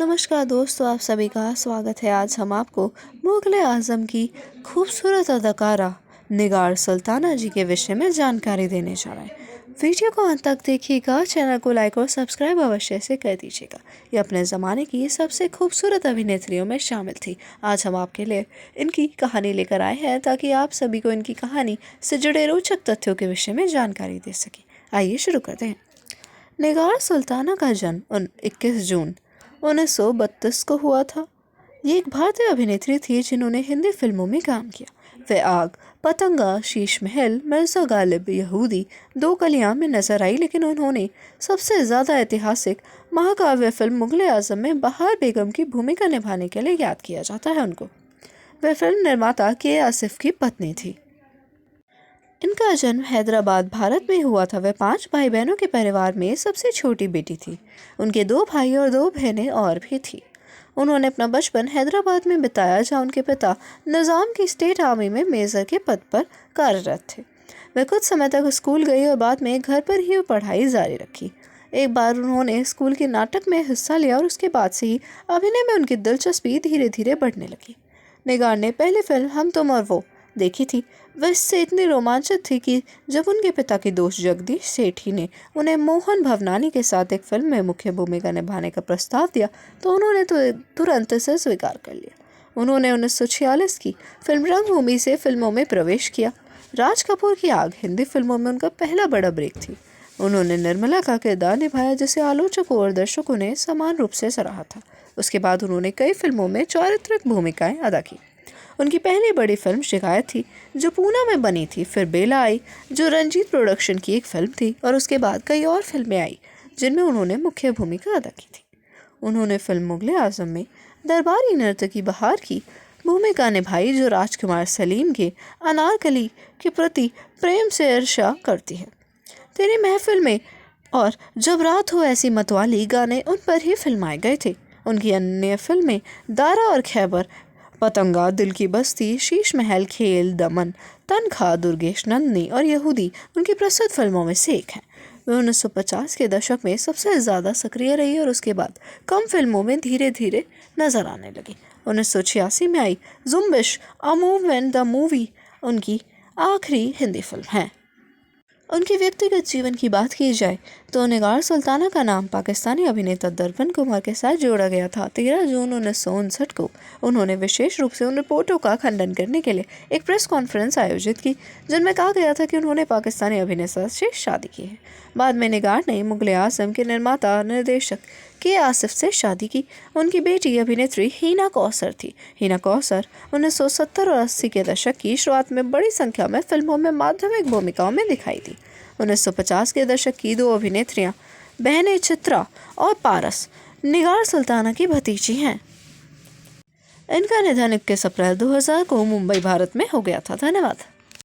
नमस्कार दोस्तों, आप सभी का स्वागत है। आज हम आपको मुग़ल आज़म की खूबसूरत अदाकारा निगार सुल्ताना जी के विषय में जानकारी देने जा रहे हैं। वीडियो को अंत तक देखिएगा। चैनल को लाइक और सब्सक्राइब अवश्य से कर दीजिएगा। ये अपने ज़माने की सबसे खूबसूरत अभिनेत्रियों में शामिल थी। आज हम आपके लिए इनकी कहानी लेकर आए हैं ताकि आप सभी को इनकी कहानी से जुड़े रोचक तथ्यों के विषय में जानकारी दे सकें। आइए शुरू करते हैं। निगार सुल्ताना का जन्म 21 जून 1932 को हुआ था। ये एक भारतीय अभिनेत्री थी जिन्होंने हिंदी फिल्मों में काम किया। वे आग, पतंगा, शीश महल, मिर्ज़ा गालिब, यहूदी, दो कलियां में नजर आई, लेकिन उन्होंने सबसे ज़्यादा ऐतिहासिक महाकाव्य फिल्म मुग़ल आज़म में बहार बेगम की भूमिका निभाने के लिए याद किया जाता है उनको। वे फिल्म निर्माता के आसिफ की पत्नी थी। इनका जन्म हैदराबाद, भारत में हुआ था। वे 5 भाई बहनों के परिवार में सबसे छोटी बेटी थी। उनके 2 भाई और 2 बहनें और भी थी। उन्होंने अपना बचपन हैदराबाद में बिताया, जहाँ उनके पिता निज़ाम की स्टेट आर्मी में मेजर के पद पर कार्यरत थे। वे कुछ समय तक स्कूल गई और बाद में घर पर ही पढ़ाई जारी रखी। एक बार उन्होंने स्कूल के नाटक में हिस्सा लिया और उसके बाद से ही अभिनय में उनकी दिलचस्पी धीरे धीरे बढ़ने लगी। निगार ने पहली फिल्म हम तुम और वो देखी थी। वह इससे इतनी रोमांचित थी कि जब उनके पिता के दोस्त जगदीश सेठी ने उन्हें मोहन भवनानी के साथ एक फिल्म में मुख्य भूमिका निभाने का प्रस्ताव दिया तो उन्होंने तुरंत इसे स्वीकार कर लिया। उन्होंने 1946 की फिल्म रंगभूमि से फिल्मों में प्रवेश किया। राज कपूर की आग हिंदी फिल्मों में उनका पहला बड़ा ब्रेक थी। उन्होंने निर्मला का किरदार निभाया, जिसे आलोचकों और दर्शकों ने समान रूप से सराहा था। उसके बाद उन्होंने कई फिल्मों में चारित्रिक भूमिकाएं अदा की। उनकी पहली बड़ी फिल्म शिकायत थी, जो पूना में बनी थी। फिर बेला आई, जो रंजीत प्रोडक्शन की एक फिल्म थी, और उसके बाद कई और फिल्में आई जिनमें उन्होंने मुख्य भूमिका अदा की थी। उन्होंने फिल्म मुग़ल आज़म में दरबारी नर्तकी बहार की भूमिका निभाई, जो राजकुमार सलीम के अनारकली के प्रति प्रेम से ईर्ष्या करती है। तेरी महफिल में और जब रात हो ऐसी मतवाली गाने उन पर ही फिल्माए गए थे। उनकी अन्य फिल्में दारा और खैबर, पतंगा, दिल की बस्ती, शीश महल, खेल, दमन, तनख्वाह, दुर्गेश नंदनी और यहूदी उनकी प्रसिद्ध फिल्मों में से एक हैं। वे 1950 के दशक में सबसे ज़्यादा सक्रिय रही और उसके बाद कम फिल्मों में धीरे धीरे नजर आने लगी। 1986 में आई जुम्बिश अ मूवमेंट द मूवी उनकी आखिरी हिंदी फिल्म है। उनके व्यक्तिगत जीवन की बात की जाए तो निगार सुल्ताना का नाम पाकिस्तानी अभिनेता दरबन कुमार के साथ जोड़ा गया था। 13 जून 1959 को उन्होंने विशेष रूप से उन रिपोर्टों का खंडन करने के लिए एक प्रेस कॉन्फ्रेंस आयोजित की, जिनमें कहा गया था कि उन्होंने पाकिस्तानी अभिनेता से शादी की है। बाद में निगार ने मुग़ल आज़म के निर्माता निर्देशक के आसिफ से शादी की। उनकी बेटी अभिनेत्री हिना कौसर थी। हिना कौसर 1970 और 80 के दशक की शुरुआत में बड़ी संख्या में फिल्मों में माध्यमिक भूमिकाओं में दिखाई दी। 1950 के दशक की 2 अभिनेत्रियां बहनें चित्रा और पारस निगार सुल्ताना की भतीजी हैं। इनका निधन 21 अप्रैल 2000 को मुंबई, भारत में हो गया था। धन्यवाद।